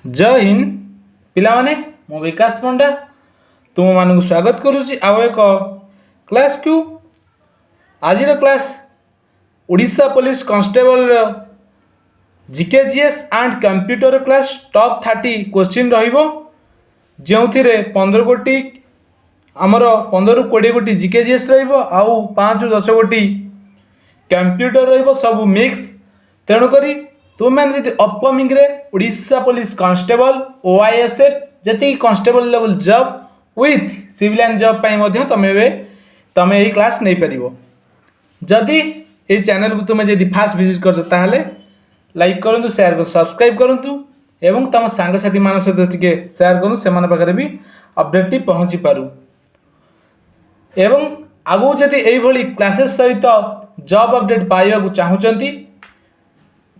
जय हिंद पिला माने मो विकास पंडा तुम मान स्वागत करुच्ची आउ एक क्लास क्यू आज class Odisha police constable GKGS and computer class top 30 question रहिबो जोथिरे 15 गोटी आमर 15 ରୁ 20 गोटी जीकेजीएस रहिबो आउ 5 ରୁ 10 गोटी कंप्यूटर रहिबो सब मिक्स तेणु करी तुम मैंने जी अपकमिंग रे ओडिशा पुलिस कांस्टेबल ओआईएसएफ जति constable level job with civilian job पाई मध्य तमे यही क्लास नहीं परिबो। जदि ये चैनल को तुम्हें जदि फास्ट विजिट कर ताहले लाइक करंतु शेयर कर सब्सक्राइब करंतु एवं तम सांगसाथी मान सहित टिके शेयर करूँ से पाखे भी अपडेट पहुँची पारू एवं आगु जदि यही क्लासेस सहित जॉब अपडेट पाइबा चाहूँगी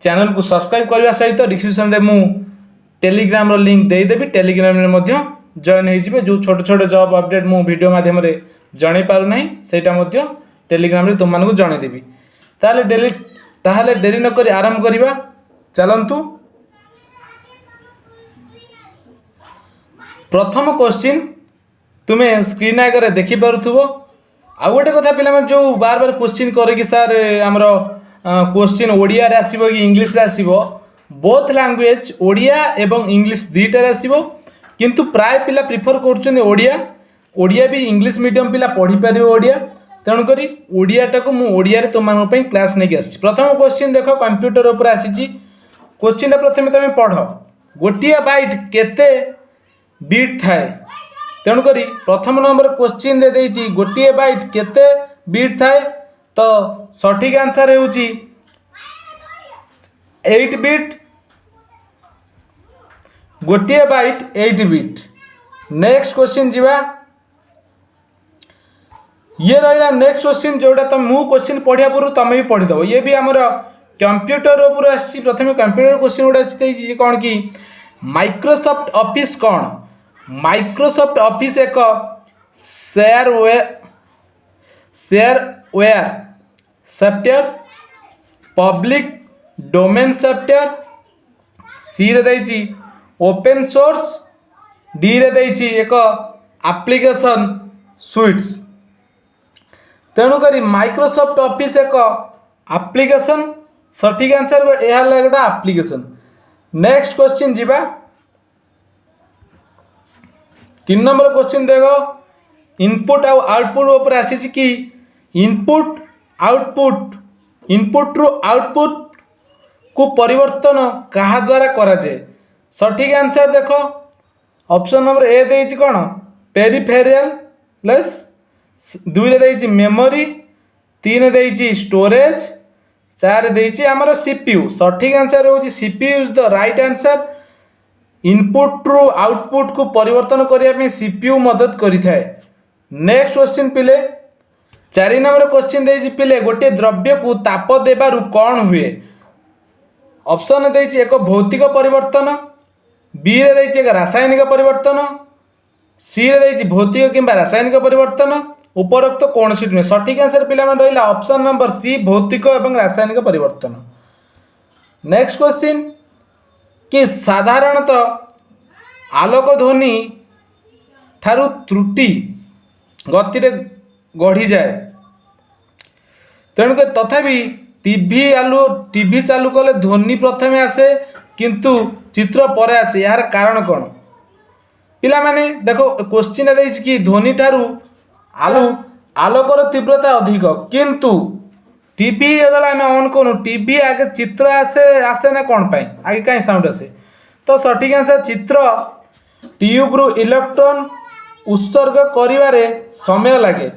चैनल को सब्सक्राइब करने सहित डिस्क्रिप्शन में मु टेलीग्राम रो लिंक देदेवी टेलीग्राम में जॉइन हो जो छोट छोट जॉब अपडेट मु वीडियो माध्यम जन पारना से टेलीग्राम रे तुम मानक जनईदेवी ताहले डेरी नक आरंभ करवा चलतु। प्रथम क्वेश्चन तुम्हें स्क्रीन आगे देखिपु आ गोटे कथा पिला जो बार बार क्वेश्चन करके सार आमर क्वेश्चन ओडिया रे आसीबो कि इंग्लिश रे आसीबो बोथ लैंग्वेज ओडिया एवं इंग्लिश दुईटार आसीबो किंतु प्राय पिला प्रिफर करछन ओडिया भी इंग्लिश मीडियम पिला पढ़ी पारिबो ओडिया तेणु करी ओडियाटा को मु ओडिया रे तुम मानक पई क्लास नहीं आसी। प्रथम क्वेश्चन देखो कंप्यूटर ऊपर आसीची क्वेश्चन प्रथमे तुम पढ़ गोटिया बाइट केते बीट थाए तेणु करी प्रथम नंबर क्वेश्चन रे देइची गोटिया बाइट केते बीट थाए तो सठिक आंसर होची 8 बिट गोटे बाइट 8 बिट। नेक्स्ट क्वेश्चन जीवा ये रहा नेक्स्ट क्वेश्चन जोटा तुम मु क्वेश्चन पढ़िया पूर्व तुम भी पढ़ीदेव ये भी आमर कंप्यूटर ऊपर आसी प्रथम कंप्यूटर क्वेश्चन गोटे कौन कि माइक्रोसॉफ्ट ऑफिस कौन माइक्रोसॉफ्ट ऑफिस एक shareware software public domain software सी रे देइची ओपन सोर्स डी रे देइची एक एप्लिकेशन सुइट्स तेणु करी माइक्रोसॉफ्ट ऑफिस एक एप्लिकेशन सठिक आंसर यह गोटे एप्लिकेशन। नेक्स्ट क्वेश्चन जीवा 3 नंबर क्वेश्चन देखो इनपुट आउ आउटपुट ऊपर आसी कि इनपुट रु आउटपुट को परिवर्तन कहा द्वारा करा जाए सठिक आंसर देखो ऑप्शन नंबर ए देइछि कोन पेरिफेरल लेस 2 रे देइछि मेमोरी 3 देइछि स्टोरेज 4 देइछि हमर सीपीयू सठिक आंसर होछि CPU is the right answer. Input रु आउटपुट को परिवर्तन करिया में सीपीयू मदद करिथाय। नेक्स्ट क्वेश्चन पिले 4 नंबर क्वेश्चन देइछि पिले गोटे द्रव्य को ताप देबारु कौन हुए ऑप्शन देइछि एक भौतिक परिवर्तन बी रे देइछि एक रासायनिक परिवर्तन सी रे देइछि भौतिक किंबा रासायनिक परिवर्तन उपरोक्त कौन सी नुहे सठिक आंसर पिला मन रहिला ऑप्शन नंबर सी भौतिक एवं रासायनिक परिवर्तन। नेक्स्ट क्वेश्चन कि साधारणतः आलोक ध्वनि ठारू त्रुटि गति रे गढ़ी जाए तेणुक तथापि टीवी चालू कले ध्वनि प्रथमे आसे किंतु चित्र परे आसे यार कारण कौन पिला माने देखो क्वेश्चन देइछि कि ध्वनि ठारू आलोकर तीव्रता अधिक किंतु टीवी जदला आम ऑन करूँ टीवी आगे चित्र आसे ना कौन पाई आगे कहीं साउंड आसे तो सठिक आंसर चित्र ट्यूब रु इलेक्ट्रॉन उत्सर्ग करिवारे समय लगे।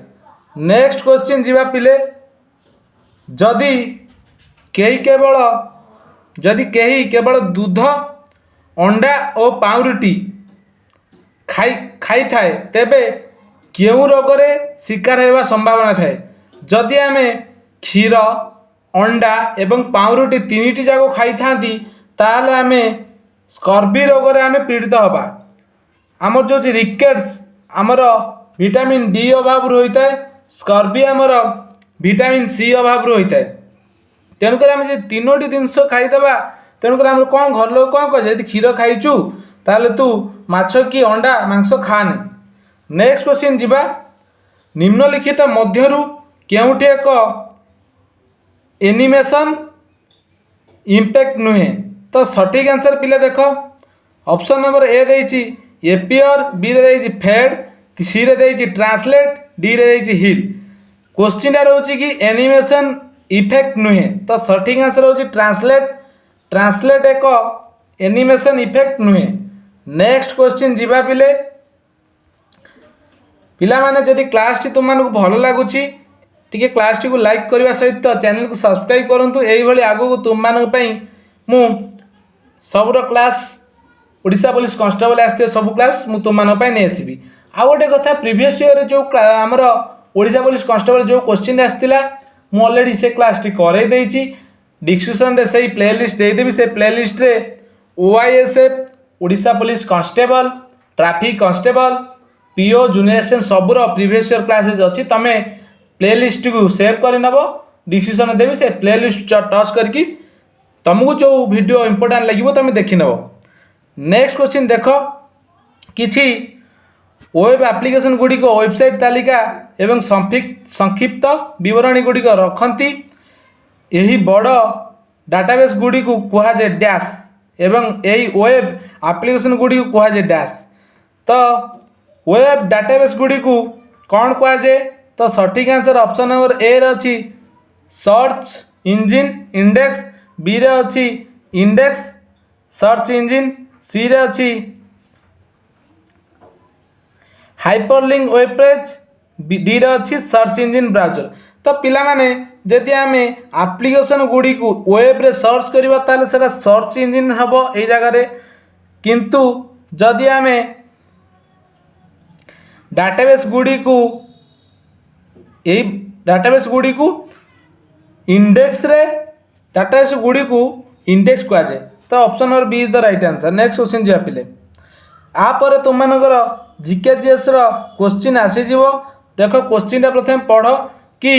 नेक्स्ट क्वेश्चन जीवा पिले जदि कहीं केवल दूध अंडा और पाउरुटी खाई थाए तेबे केउ रोगरे शिकार होगा संभावना थाए जदि आमे क्षीर अंडा एवं पाउरुटी 3टी जाक खाई थांती ताले आमे स्कर्वी रोगरे आमे पीड़ित हवा आमर जो रिकेट्स आमर विटामिन डी अभाव होता है स्कर्वी आमर विटामिन सी अभाव होता है तेणुक आम 3टी जिनस खाईदे तेणुक आम कौन घर लोग कौन कहे यदि क्षीर खाइचु ताले तू माछ कि अंडा मांस खाने। नेक्स्ट क्वेश्चन जीवा निम्नलिखित मध्यरु केउठी एक एनिमेशन इम्पैक्ट नुहे। तो सठिक आंसर पिले देख ऑप्शन नंबर ए देइछि एपियर, बी रे देइछि फेड, सी रे देइछि ट्रांसलेट, डी रे देइछि हिल। क्वेश्चन रोचे कि एनिमेशन इफेक्ट नुहे तो सठिक आंसर होछि ट्रांसलेट। ट्रांसलेट एक एनिमेशन इफेक्ट नुहे। नेक्स्ट क्वेश्चन जीवा पिले पिला माने जदि क्लास टी तुम मानक भल लागुछि टिके क्लास टी को लाइक करबा सहित चैनल को सब्सक्राइब करंतु। एई भली आगु को तुम मानक पई मु सबरो क्लास ओडिशा पुलिस कांस्टेबल आस्ते सब क्लास मु तुम मानक पई नै आसीबी। आ गोटे कथा प्रीवियस ईयर जो हमर ओडिशा पुलिस कांस्टेबल जो क्वेश्चन आस्तिला मु ऑलरेडी से क्लास टी करे देइछि। डिस्क्रिप्शन रे सही प्लेलिस्ट दे देबी। से प्लेलिस्ट रे OISF Odisha police constable, traffic constable, PO junior SN सबुर प्रीवियस ईयर क्लासेस अच्छी। तमे प्लेलिस्ट को सेव कर नब डिस्क्रिप्शन देवी। से प्लेलिस्ट टच करके तुमको जो वीडियो इंपोर्टेंट लगे तुम देखी नब। नेक्स्ट क्वेश्चन देख किछि वेब एप्लिकेशन गुड़िक वेबसाइट तालिका एवं संक्षिप्त विवरणी गुड़िक रखती। यही बड़ डाटाबेस गुड़ी को कहुए डैश एवं यही वेब एप्लिकेशन गुड़ी को कहुए डैश। तो वेब डाटाबेस गुड़ी को कौन कहुए तो सठिक आंसर ऑप्शन नंबर ए रे अछि सर्च इंजिन इंडेक्स, बी रे अछि इंडेक्स सर्च इंजिन, सी रे अछि हाइपरलिंक वेब पेज, डी रे अछि सर्च इंजिन ब्राउजर। तो पिला माने जदि आमे एप्लिकेशन गुड़ी को वेब रे सर्च करबा ताले सेटा सर्च इंजिन हबो ए जगह रे। किंतु जदि आमे डाटाबेस गुड़ी को यही डाटाबेस गुड़ी को इंडेक्स रे डाटाबेस गुड़ी को इंडेक्स कह जाए। तो option number B is the right answer. Next question जी पिले आपर तुम मानकर जीके जीएस रो क्वेश्चन आसी जीवो। देखो क्वेश्चन प्रथम पढ़ कि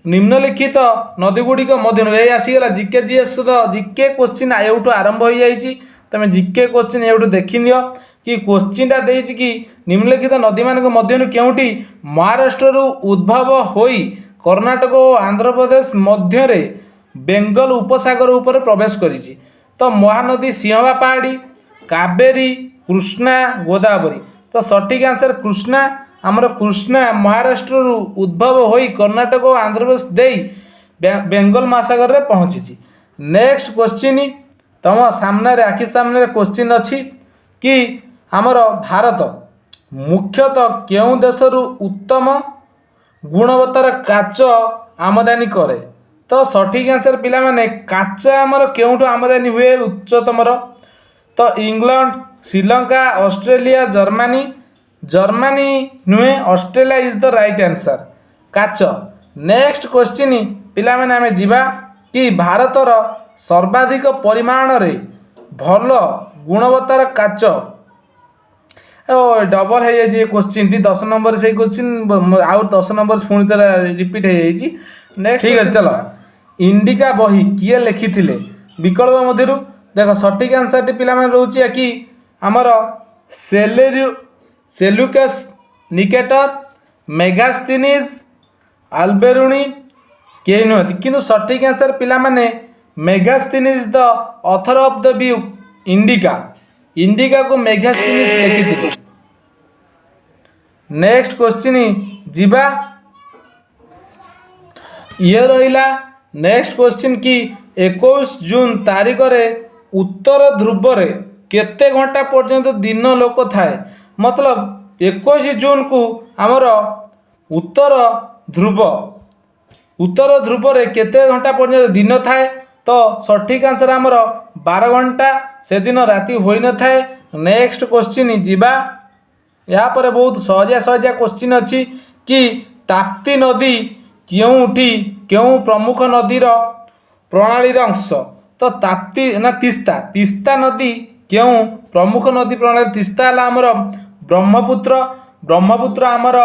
निम्नलिखित नदी गुड़िक मध्य आसीगला जीके जीएस रो जीके क्वेश्चन एउठू आरंभ हो जाइए। तुम जीके क्वेश्चन एउठू देखि नियो कि क्वेश्चन देइछि कि निम्नलिखित नदी मानक मध्य केउठी महाराष्ट्र उद्भव होई कर्णाटक और आंध्र प्रदेश मध्य रे बेंगल उपसागर ऊपर प्रवेश करिछि। तो महानदी सिंहवा पहाड़ी, कावेरी, कृष्णा, गोदावरी। तो सठिक आंसर कृष्णा। आमर कृष्णा महाराष्ट्र उद्भव होई कर्णाटक और आंध्र प्रदेश देई बेंगल महासागर रे पहुंची। नेक्स्ट क्वेश्चन तुम सामने रे आखि सामने क्वेश्चन अच्छी कि आमर भारत मुख्यतः केउं देशरू उत्तम गुणवत्तार काच आमदानी करे। तो सठिक आंसर पिला माने काच आमर केउठू आमदानी हुए उच्चतमर। तो England, Sri Lanka, Australia, Germany. Germany नुहे Australia is the right answer काच। नेक्स्ट क्वेश्चन पिला माने आमे जिबा कि भारतर सर्वाधिक परिमाण रे भल गुणवत्तार काच डबल हो जाए क्वेश्चन टी 10 नंबर से क्वेश्चन आउ 10 नंबर पुणी रिपीट हो जाए। नेक्स्ट ठीक है चलो इंडिका बही किए लिखी थिले विकल्प मध्य देख सठिक आंसर टी पिला माने रहउछि कि हमर सेल्यूकस निकेटर, मेगास्थीनिस, आल्बेरुनी के नुहति। किंतु सठिक आंसर पिला माने Megasthenes the author of the view Indica. Indica को मेगास्थीनिस लिखि थिले। नेक्स्ट क्वेश्चन जीवा ये रहिला। नेक्स्ट क्वेश्चन कि 21 जून तारीख रे उत्तर ध्रुव रे केते घंटा पर्यंत दिन लोक थाए। मतलब 21 जून को आमर उत्तर ध्रुव रे केते घंटा पर्यंत दिन थाए। तो सठिक आंसर आमर 12 घंटा से दिन राति होई न थाए। नेक्स्ट क्वेश्चन जीवा यहाँ पर बहुत सहजिया सहजिया क्वेश्चन अच्छी कि ताप्ती नदी केउठी केउं प्रमुख नदीर प्रणाली अंश। तो ताप्ती ना तीस्ता नदी केउं प्रमुख नदी प्रणाली। तीस्ता है आमर ब्रह्मपुत्र आमर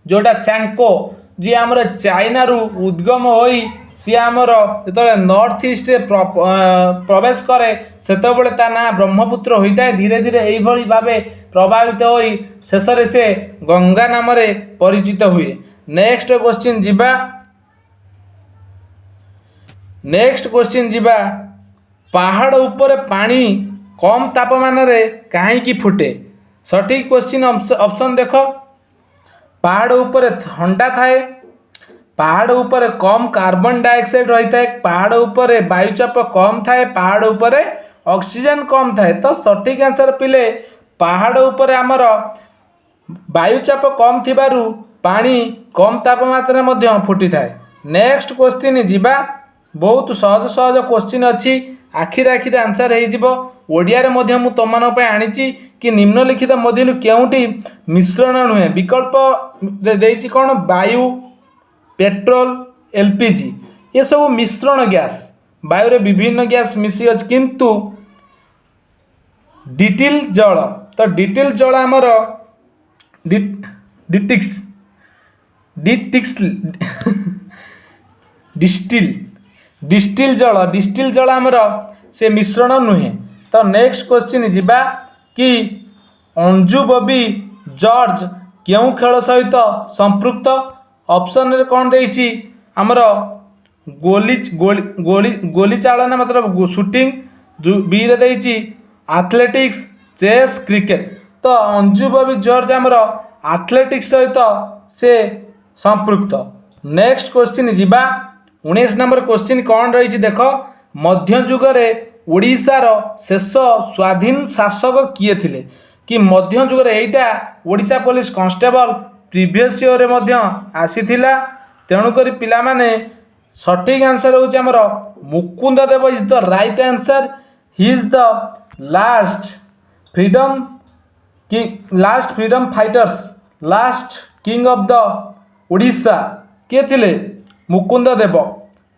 जोटा सैंको जी आमर चाइना रु उद्गम होई सी आमर जो नॉर्थ ईस्ट प्रवेश करे सेतबले ता ना ब्रह्मपुत्र होता है। धीरे धीरे यही भाव प्रभावित हो शेष से गंगा नाम परिचित हुए। नेक्स्ट क्वेश्चन जीवा। नेक्स्ट क्वेश्चन जीवा। पहाड़ ऊपर पानी कम तापमान रे कहीं फुटे। सठिक क्वेश्चन ऑप्शन देख। पहाड़ ऊपर ठंडा थाए, पहाड़ ऊपर कम कार्बन डाइऑक्साइड रही है, पहाड़ ऊपर वायुचाप कम थाए, पहाड़ ऊपर ऑक्सीजन कम थाए। तो सठिक आंसर पिले पहाड़ ऊपर आमर वायुचाप कम थिबारु पानी कम तापमात्रा मध्य फुटी थाए। नेक्स्ट क्वेश्चन जीवा। बहुत सहज सहज क्वेश्चन अच्छी आखिर आखिर आंसर हो ओडिया मध्य मु तुम आनी कि निम्नलिखित मध्य केउटी मिश्रण नुहे। विकल्प देछि कौन वायु, पेट्रोल, एलपीजी ये सब मिश्रण गैस। वायु रे विभिन्न गैस मिसी अछि किंतु डिटिल जल। तो डिटिल जल आमर डिटिक्स डिस्टिल जल आमर से मिश्रण नुहे। तो नेक्स्ट क्वेश्चन जीवा कि अंजू बॉबी जॉर्ज क्यों खेल सहित संपृक्त। ऑप्शन रे कौन देछि आमर गोली गोली गोली गोली चालना मतलब शूटिंग, बी रे देछि एथलेटिक्स, चेस, क्रिकेट। तो अंजू बॉबी जॉर्ज आमर एथलेटिक्स सहित से संपृक्त। नेक्स्ट क्वेश्चन जीवा। 19 नंबर क्वेश्चन कौन रही देख। मध्ययुगरे ओडिशार शेष स्वाधीन शासक किए थिले कि मध्ययुगरे एटा Odisha police constable previous year मध्य आसीथिला। तेणुकरी पिला माने सठिक आंसर होछि हमर Mukund Dev is the right answer. He is the last freedom fighters, last king of the Odisha के थिले मुकुंद देव।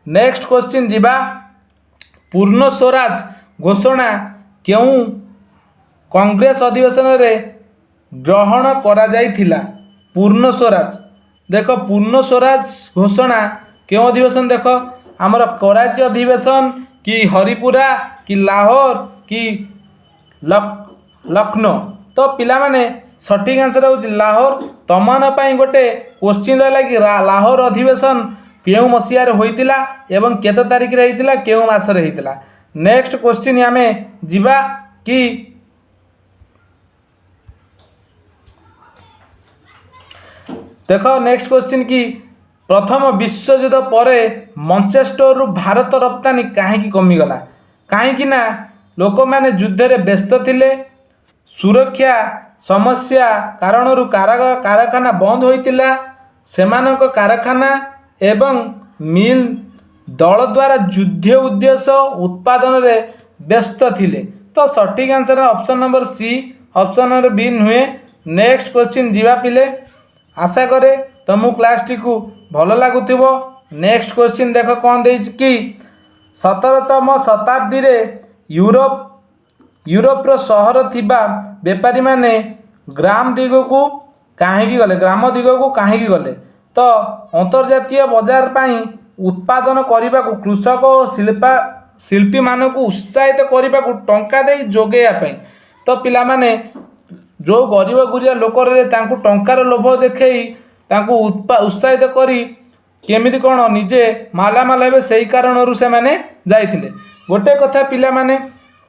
नेक्स्ट क्वेश्चन जीवा। पूर्ण स्वराज घोषणा क्यों कांग्रेस अधिवेशन रे ग्रहण करा जाइथिला। पूर्ण स्वराज देख, पूर्ण स्वराज घोषणा क्यों अधिवेशन देख आमर कराची अधिवेशन कि हरिपुरा कि लाहौर कि लखनऊ। तो पिला माने सठिक आंसर होछि लाहौर। तमान पाई गोटे क्वेश्चन रहला कि लाहौर अधिवेशन केउं मसीहार होइतिला एवं केते तारिख रे होइतिला केउं मास रे होइतिला। नेक्स्ट क्वेश्चन आमे जीवा कि देखो नेक्स्ट क्वेश्चन कि प्रथम विश्व युद्ध पर मैनचेस्टर भारत रप्तानी कहीं कमिगला। कहीं ना लोक मैंने युद्ध रे व्यस्त थिले, सुरक्षा समस्या कारणरू कारखाना बंद होइतिला, सेमानक कारखाना एवं मिल दल द्वारा युद्ध उद्देश्य उत्पादन रे व्यस्त थिले। तो सठिक answer option number C, option number B नुहे। नेक्स्ट क्वेश्चन जीवा पिले। आशा करे तुम क्लास टी को भल लगुथिबो। नेक्स्ट क्वेश्चन देख कौन देछि कि 17तम शताब्दी रे यूरोप सहर थिबा बेपारी माने ग्राम दिगको कहीं गले, ग्राम दिगको कहीं गले। तो अंतर्जातीय बाजार पाई उत्पादन करने को कृषक और शिल्पी मानक उत्साहित करने को टंका दे जोगेया। तो पिला माने जो गरीब गुरिया लोक टंकार लोभ देखे उत्साहित करी केमिति कौन निजे मालामाल हे से कारण से मैंने जाइथिले। गोटे कथा पिला माने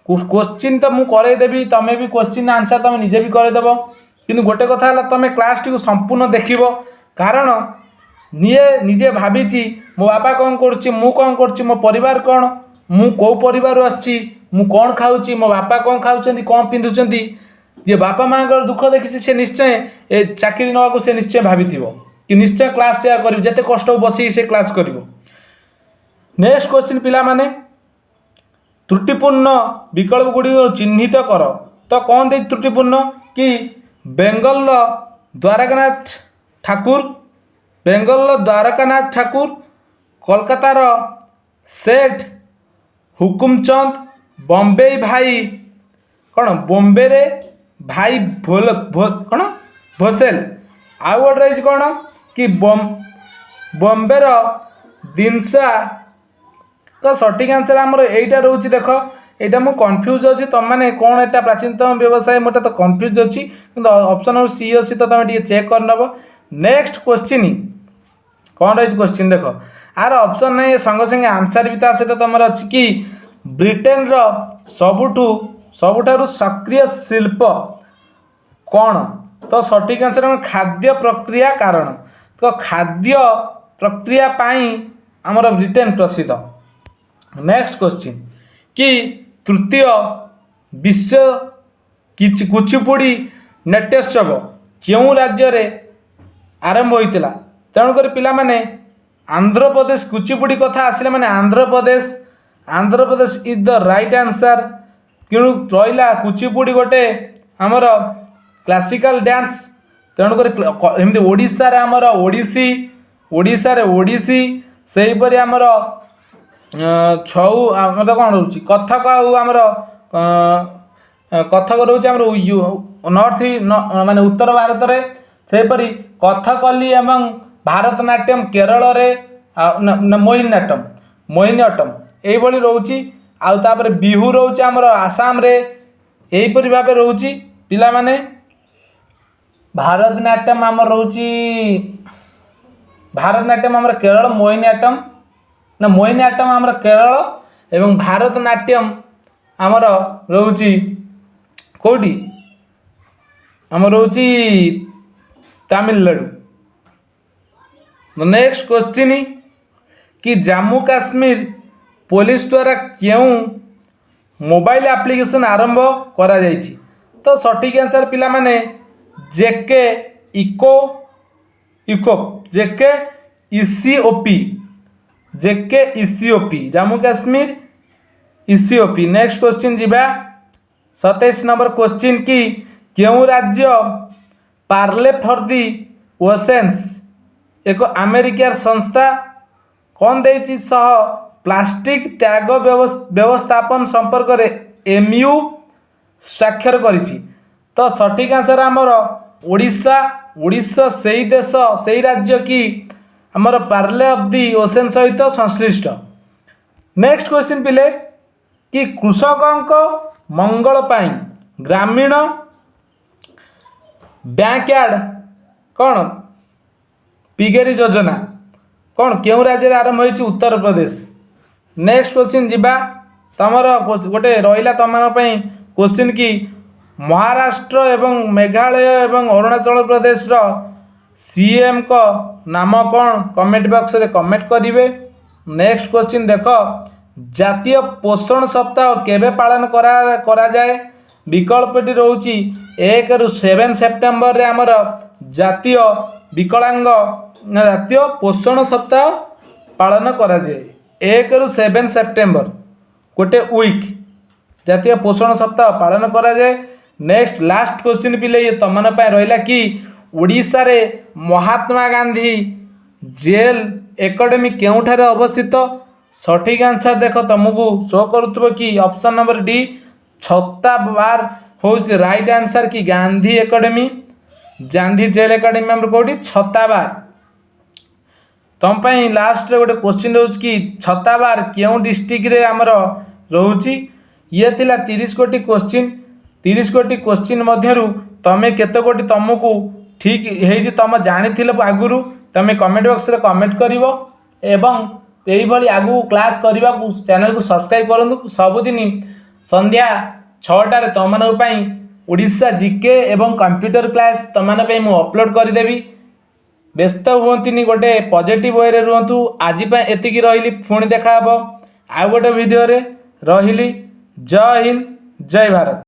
क्वेश्चन तो मुझे करदेवी, तुम्हें भी क्वेश्चन आंसर तुम निजे भी करदेव, कि गोटे कथा है तुम क्लास टी संपूर्ण देख। कारण निजे भावी मो बापा कौन कर मो परिवार कौन, मु कौ परिवार आसी, मु कौन खाऊँ, मो बापा कौन खाऊँ कौन पिंधुंट। जे बापा माँ दुख देखी से निश्चय ए चाकरी नवा से निश्चय भावी कि निश्चय क्लास सेया कर जिते कष्ट बसी से क्लास कर। नेक्स्ट क्वेश्चन पिला माने त्रुटिपूर्ण विकल्प गुड़ी चिन्हित कर। तो कौन दे त्रुटिपूर्ण कि बेंगल द्वारकानाथ ठाकुर, कोलकातार सेठ हुकुमचंद, बॉम्बे भाई कौन बॉम्बे रे भाई कौन भोसेल। आउ गोटे रही कौन कि बॉम्बे दिनसा तो सठिक आंसर आमर यहीटा रोचे देख यहाँ मुझे कन्फ्यूज अच्छी तुम मैंने कौन एटा प्राचीनतम व्यवसाय मोटा तो कन्फ्यूज अच्छी कि ऑप्शन नंबर सी अच्छी तो तुम चेक करनब। नेक्स्ट क्वेश्चन कौन रही क्वेश्चन देख आर ऑप्शन नहीं संगे संगे आंसर भी ता सहित तुम अच्छी कि ब्रिटेन रो सबुठारु सक्रिय शिल्प कौन तो सठिक आंसर खाद्य प्रक्रिया कारण तो खाद्य प्रक्रिया पाई आमर ब्रिटेन प्रसिद्ध। नेक्स्ट क्वेश्चन कि तृतीय विश्व कुचिपुड़ी नाट्योत्सव क्यों राज्य रे आरंभ होता तेणुक पिला माने आंध्र प्रदेश कुचिपुड़ी कथा आसिले माने Andhra Pradesh is the right answer क्यों रहा कुचिपुड़ी गोटे आमर क्लासिकल डांस तेणुक एमती ओडिशा रे आमर ओडिशा रे ओडिसी सेहीपरि आमर छऊ आमर कौन रोचे कथक आमर कथक रोचे आमर नॉर्थ माने उत्तर भारत रे सेहीपरि कथकली एवं भारतनाट्यम केरल रे मोहिनीअट्टम यही रोचे आउे बिहू रोचे आमर आसाम रे यहीपरि भाव रोचे पिला माने भारतनाट्यम आमर रोचे भारतनाट्यम आमर केरल मोहिनीअट्टम आमर केरल एवं भारतनाट्यम आमर रोचे कोटी आमर रोचे तमिलनाडु। नेक्स्ट क्वेश्चन कि जम्मू काश्मीर पुलिस द्वारा क्यों मोबाइल एप्लिकेशन आरंभ करा जायछि तो सठिक आंसर पिला माने जेके इसीओपी जम्मू काश्मीर इसीओपी। नेक्स्ट क्वेश्चन जीवा 27 नंबर क्वेश्चन कि क्यों राज्य पार्ले फॉर दी ओशेन्स एक अमेरिकार संस्था कौन देछि सह प्लास्टिक त्याग व्यवस्थापन संपर्क रे एमयू स्वाक्षर करिछि तो सठिक आंसर आमर ओडिशा सही देश सही राज्य कि आमर पार्ले ऑफ दी ओशन सहित संश्लिष्ट। नेक्स्ट क्वेश्चन पिले कि कृषकों मंगल पाई ग्रामीण बैकयार्ड कौन पिगेरी योजना कौन क्यों राज्य आरंभ होती उत्तर प्रदेश। नेक्स्ट क्वेश्चन जीवा तमर गोटे रहा तुम क्वेश्चन कि महाराष्ट्र एवं मेघालय एवं अरुणाचल प्रदेश रो सीएम को नाम कौन कमेंट बॉक्स रे कमेंट करिवे। नेक्स्ट क्वेश्चन देख जातीय पोषण सप्ताह केबे पालन करा जाए विकल्पटी रोची 1 रु 7 सेप्टेम्बर रे आमर जातीय विकलांग जातीय पोषण सप्ताह पालन करा जाए 1 रु 7 सेप्टेम्बर गोटे वीक जातीय पोषण सप्ताह पालन करा जाए। नेक्स्ट लास्ट क्वेश्चन पिले ये तुम रहा कि ओडिशा रे महात्मा गांधी जेल एकेडमी केउठारे अवस्थित सठिक आंसर देख तुमको शो करुथबो कि option number D Chhatabar is the right answer कि Gandhi academy Gandhi jail academy आम कौटी छत्ताबार। तुम लास्ट रे गोटे क्वेश्चन रोच कि छत्ताबार क्यों डिस्ट्रिक्ट रे आमर रोची ये थिला 30 कोटी क्वेश्चन 30 कोटी क्वेश्चन मध्यरु तमे केते कोटी तुमको ठीक है तुम जानी आगुरी तुम कमेंट बॉक्स रे कमेंट करिवो एवं यही भली आगु क्लास करने को चैनल को सब्सक्राइब करूँ सबुदिन संध्या 6टार तुम ओडिशा जीके एवं कंप्यूटर क्लास तुम मु अपलोड करदेवी व्यस्त हुंतुनि गोटे पॉजिटिव वे रे रुहतु आज एतिकी रही पुणी देखा आ गोटे वीडियो रे रही। जय हिंद जय भारत।